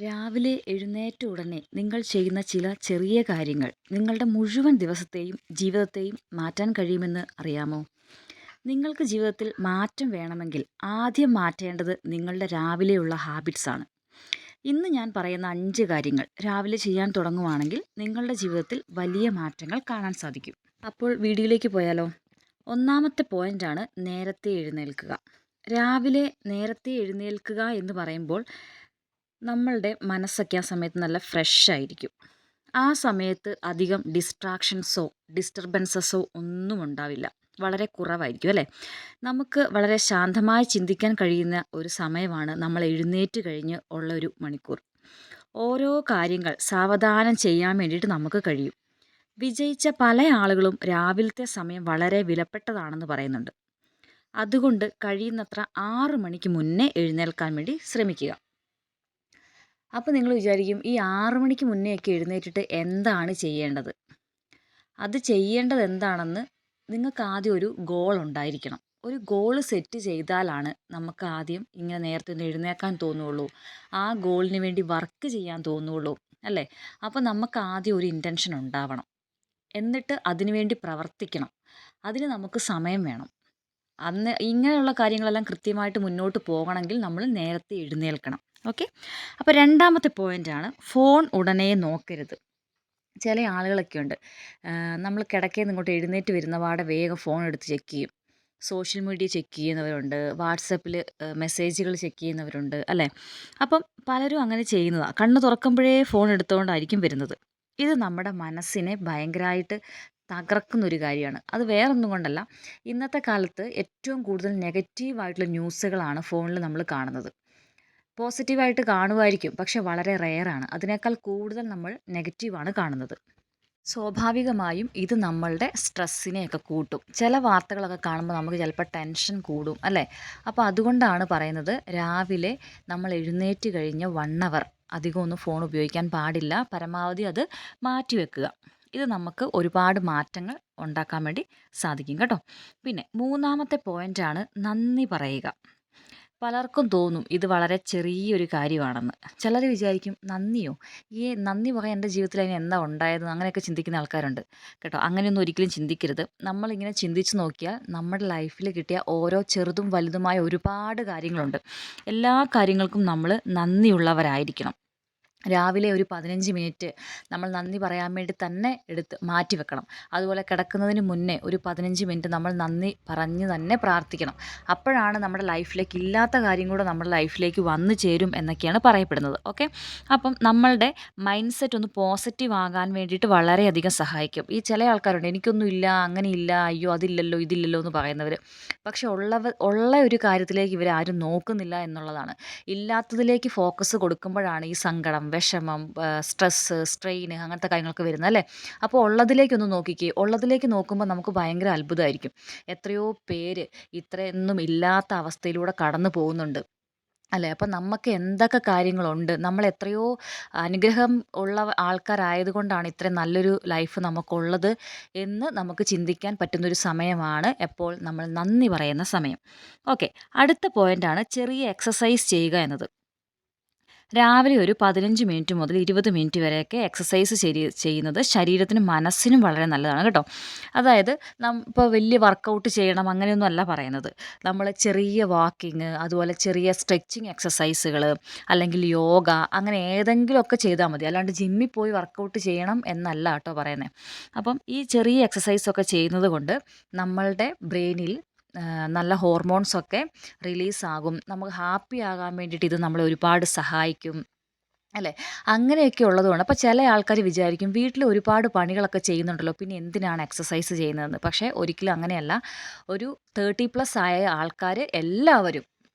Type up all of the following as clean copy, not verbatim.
രാവിലെ എഴുന്നേറ്റ ഉടനെ നിങ്ങൾ ചെയ്യുന്ന ചില ചെറിയ കാര്യങ്ങൾ നിങ്ങളുടെ മുഴുവൻ ദിവസത്തെയും ജീവിതത്തെയും മാറ്റാൻ കഴിയുമെന്ന് അറിയാമോ? നിങ്ങൾക്ക് ജീവിതത്തിൽ മാറ്റം വേണമെങ്കിൽ ആദ്യം മാറ്റേണ്ടത് നിങ്ങളുടെ രാവിലെയുള്ള ഹാബിറ്റ്സ് ആണ്. ഇന്ന് ഞാൻ പറയുന്ന 5 കാര്യങ്ങൾ രാവിലെ ചെയ്യാൻ തുടങ്ങുവാണെങ്കിൽ നിങ്ങളുടെ ജീവിതത്തിൽ വലിയ മാറ്റങ്ങൾ കാണാൻ സാധിക്കും. അപ്പോൾ വീഡിയോയിലേക്ക് പോയാലോ? ഒന്നാമത്തെ പോയിന്റാണ് നേരത്തെ എഴുന്നേൽക്കുക. രാവിലെ നേരത്തെ എഴുന്നേൽക്കുക എന്ന് പറയുമ്പോൾ നമ്മളുടെ മനസ്സൊക്കെ ആ സമയത്ത് നല്ല ഫ്രഷ് ആയിരിക്കും. ആ സമയത്ത് അധികം ഡിസ്ട്രാക്ഷൻസോ ഡിസ്റ്റർബൻസസോ ഒന്നും ഉണ്ടാവില്ല. വളരെ കുറവായിരിക്കും അല്ലേ? നമുക്ക് വളരെ ശാന്തമായി ചിന്തിക്കാൻ കഴിയുന്ന ഒരു സമയമാണ് നമ്മൾ എഴുന്നേറ്റ് കഴിഞ്ഞ് ഉള്ള ഒരു മണിക്കൂർ. ഓരോ കാര്യങ്ങൾ സാവധാനം ചെയ്യാൻ വേണ്ടിയിട്ട് നമുക്ക് കഴിയും. വിജയിച്ച പല ആളുകളും രാവിലത്തെ സമയം വളരെ വിലപ്പെട്ടതാണെന്ന് പറയുന്നുണ്ട്. അതുകൊണ്ട് കഴിയുന്നത്ര 6 മണിക്ക് മുന്നേ എഴുന്നേൽക്കാൻ വേണ്ടി ശ്രമിക്കുക. അപ്പോൾ നിങ്ങൾ വിചാരിക്കും, ഈ 6 മണിക്ക് മുന്നെയൊക്കെ എഴുന്നേറ്റിട്ട് എന്താണ് ചെയ്യേണ്ടത്? അത് ചെയ്യേണ്ടത് എന്താണെന്ന് നിങ്ങൾക്ക് ആദ്യം ഒരു ഗോൾ ഉണ്ടായിരിക്കണം. ഒരു ഗോൾ സെറ്റ് ചെയ്താലാണ് നമുക്ക് ആദ്യം ഇങ്ങനെ നേരത്തെ ഒന്ന് എഴുന്നേൽക്കാൻ തോന്നുകയുള്ളൂ. ആ ഗോളിന് വേണ്ടി വർക്ക് ചെയ്യാൻ തോന്നുകയുള്ളൂ, അല്ലേ? അപ്പോൾ നമുക്ക് ആദ്യം ഒരു ഇൻറ്റൻഷൻ ഉണ്ടാവണം. എന്നിട്ട് അതിനു വേണ്ടി പ്രവർത്തിക്കണം. അതിന് നമുക്ക് സമയം വേണം. അന്ന് ഇങ്ങനെയുള്ള കാര്യങ്ങളെല്ലാം കൃത്യമായിട്ട് മുന്നോട്ട് പോകണമെങ്കിൽ നമ്മൾ നേരത്തെ എഴുന്നേൽക്കണം. ഓക്കെ. അപ്പോൾ രണ്ടാമത്തെ പോയിൻ്റാണ് ഫോൺ ഉടനെ നോക്കരുത്. ചില ആളുകളൊക്കെ ഉണ്ട്, നമ്മൾ കിടക്കയിൽ നിന്ന് ഇങ്ങോട്ട് എഴുന്നേറ്റ് വരുന്ന പാടെ വേഗം ഫോൺ എടുത്ത് ചെക്ക് ചെയ്യും. സോഷ്യൽ മീഡിയ ചെക്ക് ചെയ്യുന്നവരുണ്ട്, വാട്സപ്പിൽ മെസ്സേജുകൾ ചെക്ക് ചെയ്യുന്നവരുണ്ട്, അല്ലേ? അപ്പം പലരും അങ്ങനെ ചെയ്യുന്നതാണ്. കണ്ണ് തുറക്കുമ്പോഴേ ഫോൺ എടുത്തുകൊണ്ടായിരിക്കും വരുന്നത്. ഇത് നമ്മുടെ മനസ്സിനെ ഭയങ്കരമായിട്ട് തകർക്കുന്നൊരു കാര്യമാണ്. അത് വേറൊന്നും കൊണ്ടല്ല, ഇന്നത്തെ കാലത്ത് ഏറ്റവും കൂടുതൽ നെഗറ്റീവായിട്ടുള്ള ന്യൂസുകളാണ് ഫോണിൽ നമ്മൾ കാണുന്നത്. പോസിറ്റീവായിട്ട് കാണുമായിരിക്കും, പക്ഷെ വളരെ റെയറാണ്. അതിനേക്കാൾ കൂടുതൽ നമ്മൾ നെഗറ്റീവാണ് കാണുന്നത്. സ്വാഭാവികമായും ഇത് നമ്മളുടെ സ്ട്രെസ്സിനെയൊക്കെ കൂട്ടും. ചില വാർത്തകളൊക്കെ കാണുമ്പോൾ നമുക്ക് ചിലപ്പോൾ ടെൻഷൻ കൂടും, അല്ലേ? അപ്പോൾ അതുകൊണ്ടാണ് പറയുന്നത്, രാവിലെ നമ്മൾ എഴുന്നേറ്റ് കഴിഞ്ഞ് 1 അവർ അധികമൊന്നും ഫോൺ ഉപയോഗിക്കാൻ പാടില്ല. പരമാവധി അത് മാറ്റി വെക്കുക. ഇത് നമുക്ക് ഒരുപാട് മാറ്റങ്ങൾ ഉണ്ടാക്കാൻ വേണ്ടി സാധിക്കും കേട്ടോ. പിന്നെ മൂന്നാമത്തെ പോയിൻ്റാണ് നന്ദി പറയുക. പലർക്കും തോന്നും ഇത് വളരെ ചെറിയൊരു കാര്യമാണെന്ന്. ചിലർ വിചാരിക്കും, നന്ദിയോ? ഈ നന്ദി പറയാൻ എൻ്റെ ജീവിതത്തിൽ അതിന് എന്താ ഉണ്ടായത്? അങ്ങനെയൊക്കെ ചിന്തിക്കുന്ന ആൾക്കാരുണ്ട് കേട്ടോ. അങ്ങനെയൊന്നും ഒരിക്കലും ചിന്തിക്കരുത്. നമ്മളിങ്ങനെ ചിന്തിച്ച് നോക്കിയാൽ നമ്മുടെ ലൈഫിൽ കിട്ടിയ ഓരോ ചെറുതും വലുതുമായ ഒരുപാട് കാര്യങ്ങളുണ്ട്. എല്ലാ കാര്യങ്ങൾക്കും നമ്മൾ നന്ദിയുള്ളവരായിരിക്കണം. രാവിലെ ഒരു 15 മിനിറ്റ് നമ്മൾ നന്ദി പറയാൻ വേണ്ടി തന്നെ എടുത്ത് മാറ്റി വെക്കണം. അതുപോലെ കിടക്കുന്നതിന് മുന്നേ ഒരു 15 മിനിറ്റ് നമ്മൾ നന്ദി പറഞ്ഞ് തന്നെ പ്രാർത്ഥിക്കണം. അപ്പോഴാണ് നമ്മുടെ ലൈഫിലേക്ക് ഇല്ലാത്ത കാര്യം കൂടെ നമ്മുടെ ലൈഫിലേക്ക് വന്നു ചേരും എന്നൊക്കെയാണ് പറയപ്പെടുന്നത്. ഓക്കെ. അപ്പം നമ്മളുടെ മൈൻഡ് സെറ്റ് ഒന്ന് പോസിറ്റീവ് ആകാൻ വേണ്ടിയിട്ട് വളരെയധികം സഹായിക്കും. ഈ ചില ആൾക്കാരുണ്ട്, എനിക്കൊന്നും ഇല്ല, അങ്ങനെയില്ല, അയ്യോ അതില്ലല്ലോ ഇതില്ലല്ലോ എന്ന് പറയുന്നവർ. പക്ഷെ ഉള്ള ഒരു കാര്യത്തിലേക്ക് ഇവരാരും നോക്കുന്നില്ല എന്നുള്ളതാണ്. ഇല്ലാത്തതിലേക്ക് ഫോക്കസ് കൊടുക്കുമ്പോഴാണ് ഈ സങ്കടം, വിഷമം, സ്ട്രെസ്സ്, സ്ട്രെയിന് അങ്ങനത്തെ കാര്യങ്ങളൊക്കെ വരുന്നത്, അല്ലേ? അപ്പോൾ ഉള്ളതിലേക്കൊന്ന് നോക്കിക്കേ. ഉള്ളതിലേക്ക് നോക്കുമ്പോൾ നമുക്ക് ഭയങ്കര അത്ഭുതമായിരിക്കും. എത്രയോ പേര് ഇത്രയൊന്നും ഇല്ലാത്ത അവസ്ഥയിലൂടെ കടന്നു പോകുന്നുണ്ട്, അല്ലേ? അപ്പം നമുക്ക് എന്തൊക്കെ കാര്യങ്ങളുണ്ട്, നമ്മൾ എത്രയോ അനുഗ്രഹം ഉള്ള ആൾക്കാരായതുകൊണ്ടാണ് ഇത്രയും നല്ലൊരു ലൈഫ് നമുക്കുള്ളത് എന്ന് നമുക്ക് ചിന്തിക്കാൻ പറ്റുന്നൊരു സമയമാണ് എപ്പോൾ നമ്മൾ നന്ദി പറയുന്ന സമയം. ഓക്കെ. അടുത്ത പോയിൻ്റാണ് ചെറിയ എക്സസൈസ് ചെയ്യുക എന്നത്. രാവിലെ ഒരു 15 മിനിറ്റ് മുതൽ 20 മിനിറ്റ് വരെയൊക്കെ എക്സസൈസ് ചെയ്യുന്നത് ശരീരത്തിനും മനസ്സിനും വളരെ നല്ലതാണ് കേട്ടോ. അതായത് ഇപ്പോൾ വലിയ വർക്കൗട്ട് ചെയ്യണം അങ്ങനെയൊന്നും അല്ല പറയുന്നത്. നമ്മൾ ചെറിയ വാക്കിങ്, അതുപോലെ ചെറിയ സ്ട്രെച്ചിങ് എക്സസൈസുകൾ, അല്ലെങ്കിൽ യോഗ, അങ്ങനെ ഏതെങ്കിലുമൊക്കെ ചെയ്താൽ മതി. അല്ലാണ്ട് ജിമ്മിൽ പോയി വർക്കൗട്ട് ചെയ്യണം എന്നല്ല കേട്ടോ പറയുന്നത്. അപ്പം ഈ ചെറിയ എക്സസൈസൊക്കെ ചെയ്യുന്നത് കൊണ്ട് നമ്മളുടെ ബ്രെയിനിൽ നല്ല ഹോർമോൺസൊക്കെ റിലീസാകും. നമുക്ക് ഹാപ്പി ആകാൻ വേണ്ടിയിട്ട് ഇത് നമ്മളെ ഒരുപാട് സഹായിക്കും, അല്ലേ? അങ്ങനെയൊക്കെ ഉള്ളതുകൊണ്ട് അപ്പോൾ ചില ആൾക്കാർ വിചാരിക്കും, വീട്ടിൽ ഒരുപാട് പണികളൊക്കെ ചെയ്യുന്നുണ്ടല്ലോ, പിന്നെ എന്തിനാണ് എക്സസൈസ് ചെയ്യുന്നതെന്ന്. പക്ഷേ ഒരിക്കലും അങ്ങനെയല്ല. ഒരു 30+ ആയ ആൾക്കാർ എല്ലാവരും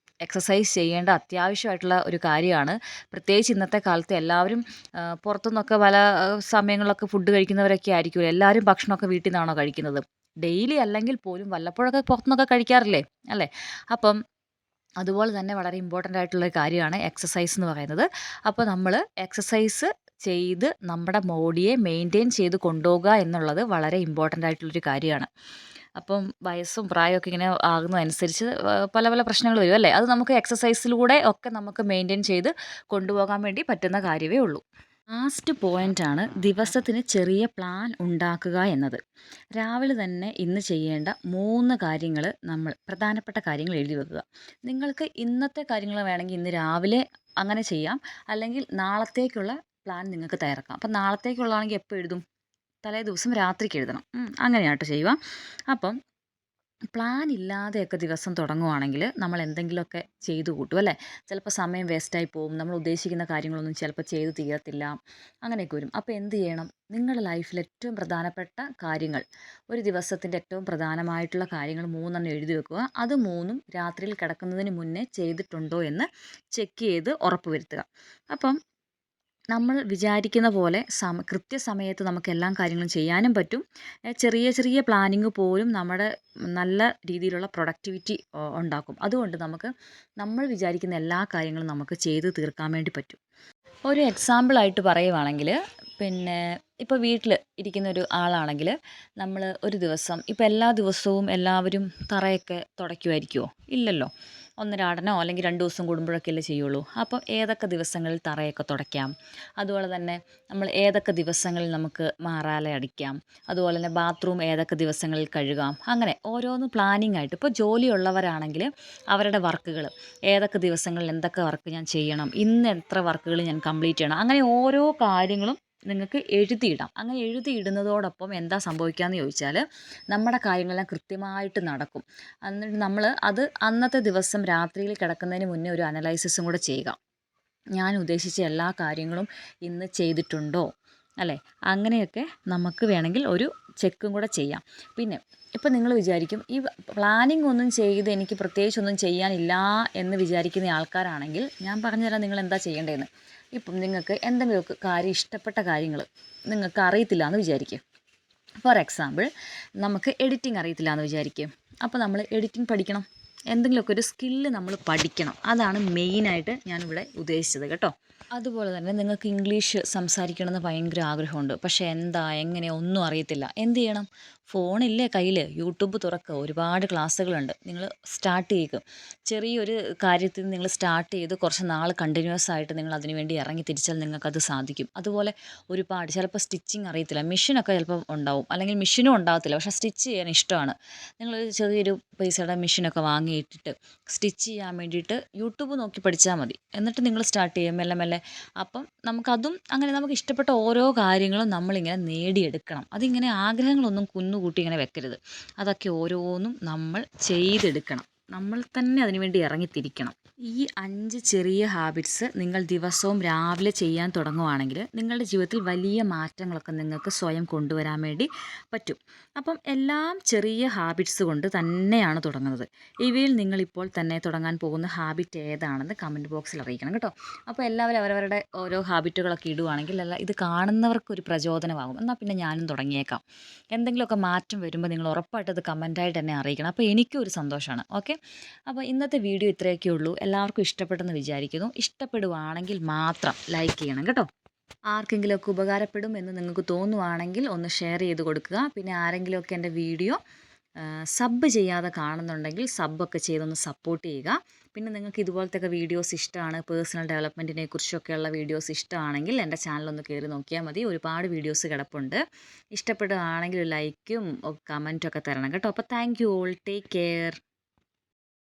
എക്സസൈസ് ചെയ്യേണ്ട അത്യാവശ്യമായിട്ടുള്ള ഒരു കാര്യമാണ്. പ്രത്യേകിച്ച് ഇന്നത്തെ കാലത്ത് എല്ലാവരും പുറത്തുനിന്നൊക്കെ പല സമയങ്ങളിലൊക്കെ ഫുഡ് കഴിക്കുന്നവരൊക്കെ ആയിരിക്കും. എല്ലാവരും ഭക്ഷണമൊക്കെ വീട്ടിൽ നിന്നാണോ കഴിക്കുന്നത്? ഡെയിലി അല്ലെങ്കിൽ പോലും വല്ലപ്പോഴൊക്കെ പുറത്തുനിന്നൊക്കെ കഴിക്കാറില്ലേ, അല്ലേ? അപ്പം അതുപോലെ തന്നെ വളരെ ഇമ്പോർട്ടൻ്റ് ആയിട്ടുള്ളൊരു കാര്യമാണ് എക്സസൈസ് എന്ന് പറയുന്നത്. അപ്പോൾ നമ്മൾ എക്സസൈസ് ചെയ്ത് നമ്മുടെ ബോഡിയെ മെയിൻറ്റെയിൻ ചെയ്ത് കൊണ്ടുപോകുക എന്നുള്ളത് വളരെ ഇമ്പോർട്ടൻ്റ് ആയിട്ടുള്ളൊരു കാര്യമാണ്. അപ്പം വയസ്സും പ്രായമൊക്കെ ഇങ്ങനെ ആകുന്നതനുസരിച്ച് പല പല പ്രശ്നങ്ങൾ വരും അല്ലേ? അത് നമുക്ക് എക്സസൈസിലൂടെ ഒക്കെ നമുക്ക് മെയിൻറ്റെയിൻ ചെയ്ത് കൊണ്ടുപോകാൻ വേണ്ടി പറ്റുന്ന കാര്യമേ ഉള്ളൂ. ലാസ്റ്റ് പോയിൻ്റാണ് ദിവസത്തിന് ചെറിയ പ്ലാൻ ഉണ്ടാക്കുക എന്നത്. രാവിലെ തന്നെ ഇന്ന് ചെയ്യേണ്ട 3 കാര്യങ്ങൾ നമ്മൾ പ്രധാനപ്പെട്ട കാര്യങ്ങൾ എഴുതി വെക്കുക. നിങ്ങൾക്ക് ഇന്നത്തെ കാര്യങ്ങൾ വേണമെങ്കിൽ ഇന്ന് രാവിലെ അങ്ങനെ ചെയ്യാം. അല്ലെങ്കിൽ നാളത്തേക്കുള്ള പ്ലാൻ നിങ്ങൾക്ക് തയ്യാറാക്കാം. അപ്പം നാളത്തേക്കുള്ളതാണെങ്കിൽ എപ്പോൾ എഴുതും? തലേദിവസം രാത്രിക്ക് എഴുതണം. അങ്ങനെയാട്ടോ ചെയ്യുക. അപ്പം പ്ലാൻ ഇല്ലാതെയൊക്കെ ദിവസം തുടങ്ങുവാണെങ്കിൽ നമ്മൾ എന്തെങ്കിലുമൊക്കെ ചെയ്തു കൂട്ടും അല്ലേ? ചിലപ്പോൾ സമയം വേസ്റ്റായി പോവും. നമ്മൾ ഉദ്ദേശിക്കുന്ന കാര്യങ്ങളൊന്നും ചിലപ്പോൾ ചെയ്ത് തീരത്തില്ല. അങ്ങനെയൊക്കെ വരും. അപ്പോൾ എന്ത് ചെയ്യണം? നിങ്ങളുടെ ലൈഫിൽ ഏറ്റവും പ്രധാനപ്പെട്ട കാര്യങ്ങൾ, ഒരു ദിവസത്തിൻ്റെ ഏറ്റവും പ്രധാനമായിട്ടുള്ള കാര്യങ്ങൾ 3 എഴുതി വെക്കുക. അത് 3 രാത്രിയിൽ കിടക്കുന്നതിന് മുന്നേ ചെയ്തിട്ടുണ്ടോ എന്ന് ചെക്ക് ചെയ്ത് ഉറപ്പ് വരുത്തുക. അപ്പം നമ്മൾ വിചാരിക്കുന്ന പോലെ കൃത്യസമയത്ത് നമുക്ക് എല്ലാ കാര്യങ്ങളും ചെയ്യാനും പറ്റും. ചെറിയ ചെറിയ പ്ലാനിങ് പോലും നമ്മുടെ നല്ല രീതിയിലുള്ള പ്രൊഡക്ടിവിറ്റി ഉണ്ടാക്കും. അതുകൊണ്ട് നമ്മൾ വിചാരിക്കുന്ന എല്ലാ കാര്യങ്ങളും നമുക്ക് ചെയ്ത് തീർക്കാൻ വേണ്ടി പറ്റും. ഒരു എക്സാമ്പിളായിട്ട് പറയുവാണെങ്കിൽ, പിന്നെ ഇപ്പോൾ വീട്ടിൽ ഇരിക്കുന്ന ഒരു ആളാണെങ്കിൽ നമ്മൾ ഒരു ദിവസം ഇപ്പോൾ എല്ലാ ദിവസവും എല്ലാവരും തറയൊക്കെ തുടയ്ക്കുമായിരിക്കുമോ? ഇല്ലല്ലോ. ഒന്നരാടനോ അല്ലെങ്കിൽ 2 ദിവസം കൂടുമ്പോഴൊക്കെയല്ലേ ചെയ്യുള്ളൂ. അപ്പം ഏതൊക്കെ ദിവസങ്ങളിൽ തറയൊക്കെ തുടയ്ക്കാം? അതുപോലെ തന്നെ നമ്മൾ ഏതൊക്കെ ദിവസങ്ങളിൽ നമുക്ക് മാറാല അടിക്കാം? അതുപോലെ തന്നെ ബാത്റൂം ഏതൊക്കെ ദിവസങ്ങളിൽ കഴുകാം? അങ്ങനെ ഓരോന്ന് പ്ലാനിങ് ആയിട്ട് ഇപ്പോൾ ജോലിയുള്ളവരാണെങ്കിൽ അവരുടെ വർക്കുകൾ ഏതൊക്കെ ദിവസങ്ങളിൽ എന്തൊക്കെ വർക്ക് ഞാൻ ചെയ്യണം, ഇന്ന് എത്ര വർക്കുകൾ ഞാൻ കംപ്ലീറ്റ് ചെയ്യണം, അങ്ങനെ ഓരോ കാര്യങ്ങളും നിങ്ങൾക്ക് എഴുതിയിടാം. അങ്ങനെ എഴുതിയിടുന്നതോടൊപ്പം എന്താ സംഭവിക്കുകയെന്ന് ചോദിച്ചാൽ, നമ്മുടെ കാര്യങ്ങളെല്ലാം കൃത്യമായിട്ട് നടക്കും. എന്നിട്ട് നമ്മൾ അത് അന്നത്തെ ദിവസം രാത്രിയിൽ കിടക്കുന്നതിന് മുന്നേ ഒരു അനലൈസിസും കൂടെ ചെയ്യുക. ഞാൻ ഉദ്ദേശിച്ച എല്ലാ കാര്യങ്ങളും ഇന്ന് ചെയ്തിട്ടുണ്ടോ അല്ലേ? അങ്ങനെയൊക്കെ നമുക്ക് വേണമെങ്കിൽ ഒരു ചെക്കും കൂടെ ചെയ്യാം. പിന്നെ ഇപ്പം നിങ്ങൾ വിചാരിക്കും, ഈ പ്ലാനിങ് ഒന്നും ചെയ്ത് എനിക്ക് പ്രത്യേകിച്ചൊന്നും ചെയ്യാനില്ല എന്ന് വിചാരിക്കുന്ന ആൾക്കാരാണെങ്കിൽ ഞാൻ പറഞ്ഞുതരാം നിങ്ങൾ എന്താ ചെയ്യേണ്ടതെന്ന്. ഇപ്പം നിങ്ങൾക്ക് എന്തെങ്കിലുമൊക്കെ കാര്യം, ഇഷ്ടപ്പെട്ട കാര്യങ്ങൾ നിങ്ങൾക്ക് അറിയത്തില്ല എന്ന് വിചാരിക്കുക. ഫോർ എക്സാമ്പിൾ, നമുക്ക് എഡിറ്റിംഗ് അറിയത്തില്ല എന്ന് വിചാരിക്കുക. അപ്പോൾ നമ്മൾ എഡിറ്റിംഗ് പഠിക്കണം. എന്തെങ്കിലുമൊക്കെ ഒരു സ്കില്ല് നമ്മൾ പഠിക്കണം. അതാണ് മെയിനായിട്ട് ഞാനിവിടെ ഉദ്ദേശിച്ചത് കേട്ടോ. അതുപോലെ തന്നെ നിങ്ങൾക്ക് ഇംഗ്ലീഷ് സംസാരിക്കണമെന്ന് ഭയങ്കര ആഗ്രഹമുണ്ട്. പക്ഷേ എന്താ, എങ്ങനെ ഒന്നും അറിയത്തില്ല. എന്ത് ചെയ്യണം? ഫോണില്ലേ കയ്യിൽ? യൂട്യൂബ് തുറക്കുക. ഒരുപാട് ക്ലാസ്സുകളുണ്ട്. നിങ്ങൾ സ്റ്റാർട്ട് ചെയ്യുക. ചെറിയൊരു കാര്യത്തിൽ നിങ്ങൾ സ്റ്റാർട്ട് ചെയ്ത് കുറച്ച് നാൾ കണ്ടിന്യൂസ് ആയിട്ട് നിങ്ങൾ അതിന് വേണ്ടി ഇറങ്ങി തിരിച്ചാൽ നിങ്ങൾക്കത് സാധിക്കും. അതുപോലെ ഒരുപാട് ചിലപ്പോൾ സ്റ്റിച്ചിങ് അറിയത്തില്ല. മെഷീനൊക്കെ ചിലപ്പോൾ ഉണ്ടാവും, അല്ലെങ്കിൽ മെഷീനും ഉണ്ടാകത്തില്ല. പക്ഷേ സ്റ്റിച്ച് ചെയ്യാൻ ഇഷ്ടമാണ്. നിങ്ങളൊരു ചെറിയൊരു പൈസയുടെ മെഷീനൊക്കെ വാങ്ങിയിട്ടിട്ട് സ്റ്റിച്ച് ചെയ്യാൻ വേണ്ടിയിട്ട് യൂട്യൂബ് നോക്കി പഠിച്ചാൽ മതി. എന്നിട്ട് നിങ്ങൾ സ്റ്റാർട്ട് ചെയ്യും മെല്ലെ മെല്ലെ. അപ്പം നമുക്കതും അങ്ങനെ നമുക്ക് ഇഷ്ടപ്പെട്ട ഓരോ കാര്യങ്ങളും നമ്മളിങ്ങനെ നേടിയെടുക്കണം. അതിങ്ങനെ ആഗ്രഹങ്ങളൊന്നും കുന്നുകൂട്ടി ഇങ്ങനെ വെക്കരുത്. അതൊക്കെ ഓരോന്നും നമ്മൾ ചെയ്തെടുക്കണം. നമ്മൾ തന്നെ അതിനുവേണ്ടി ഇറങ്ങിത്തിരിക്കണം. ഈ 5 ചെറിയ ഹാബിറ്റ്സ് നിങ്ങൾ ദിവസവും രാവിലെ ചെയ്യാൻ തുടങ്ങുവാണെങ്കിൽ നിങ്ങളുടെ ജീവിതത്തിൽ വലിയ മാറ്റങ്ങളൊക്കെ നിങ്ങൾക്ക് സ്വയം കൊണ്ടുവരാൻ വേണ്ടി പറ്റും. അപ്പം എല്ലാം ചെറിയ ഹാബിറ്റ്സ് കൊണ്ട് തന്നെയാണ് തുടങ്ങുന്നത്. ഇവയിൽ നിങ്ങളിപ്പോൾ തന്നെ തുടങ്ങാൻ പോകുന്ന ഹാബിറ്റ് ഏതാണെന്ന് കമൻറ്റ് ബോക്സിൽ അറിയിക്കണം കേട്ടോ. അപ്പോൾ എല്ലാവരും അവരവരുടെ ഓരോ ഹാബിറ്റുകളൊക്കെ ഇടുവാണെങ്കിൽ ഇത് കാണുന്നവർക്കൊരു പ്രചോദനമാകും. എന്നാൽ പിന്നെ ഞാനും തുടങ്ങിയേക്കാം. എന്തെങ്കിലുമൊക്കെ മാറ്റം വരുമ്പോൾ നിങ്ങൾ ഉറപ്പായിട്ട് അത് കമൻറ്റായിട്ട് എന്നെ അറിയിക്കണം. അപ്പോൾ എനിക്കും ഒരു സന്തോഷമാണ്. ഓക്കെ. അപ്പോൾ ഇന്നത്തെ വീഡിയോ ഇത്രയൊക്കെ ഉള്ളൂ. എല്ലാവർക്കും ഇഷ്ടപ്പെട്ടെന്ന് വിചാരിക്കുന്നു. ഇഷ്ടപ്പെടുവാണെങ്കിൽ മാത്രം ലൈക്ക് ചെയ്യണം കേട്ടോ. ആർക്കെങ്കിലുമൊക്കെ ഉപകാരപ്പെടും എന്ന് നിങ്ങൾക്ക് തോന്നുവാണെങ്കിൽ ഒന്ന് ഷെയർ ചെയ്ത് കൊടുക്കുക. പിന്നെ ആരെങ്കിലുമൊക്കെ എൻ്റെ വീഡിയോ സബ് ചെയ്യാതെ കാണുന്നുണ്ടെങ്കിൽ സബ്ബൊക്കെ ചെയ്തൊന്ന് സപ്പോർട്ട് ചെയ്യുക. പിന്നെ നിങ്ങൾക്ക് ഇതുപോലത്തെ വീഡിയോസ് ഇഷ്ടമാണ്, പേഴ്സണൽ ഡെവലപ്മെൻറ്റിനെ കുറിച്ചൊക്കെയുള്ള വീഡിയോസ് ഇഷ്ടമാണെങ്കിൽ എൻ്റെ ചാനലൊന്ന് കയറി നോക്കിയാൽ മതി. ഒരുപാട് വീഡിയോസ് കിടപ്പുണ്ട്. ഇഷ്ടപ്പെടുകയാണെങ്കിൽ ലൈക്കും കമൻറ്റൊക്കെ തരണം കേട്ടോ. അപ്പോൾ thank you all. Take care.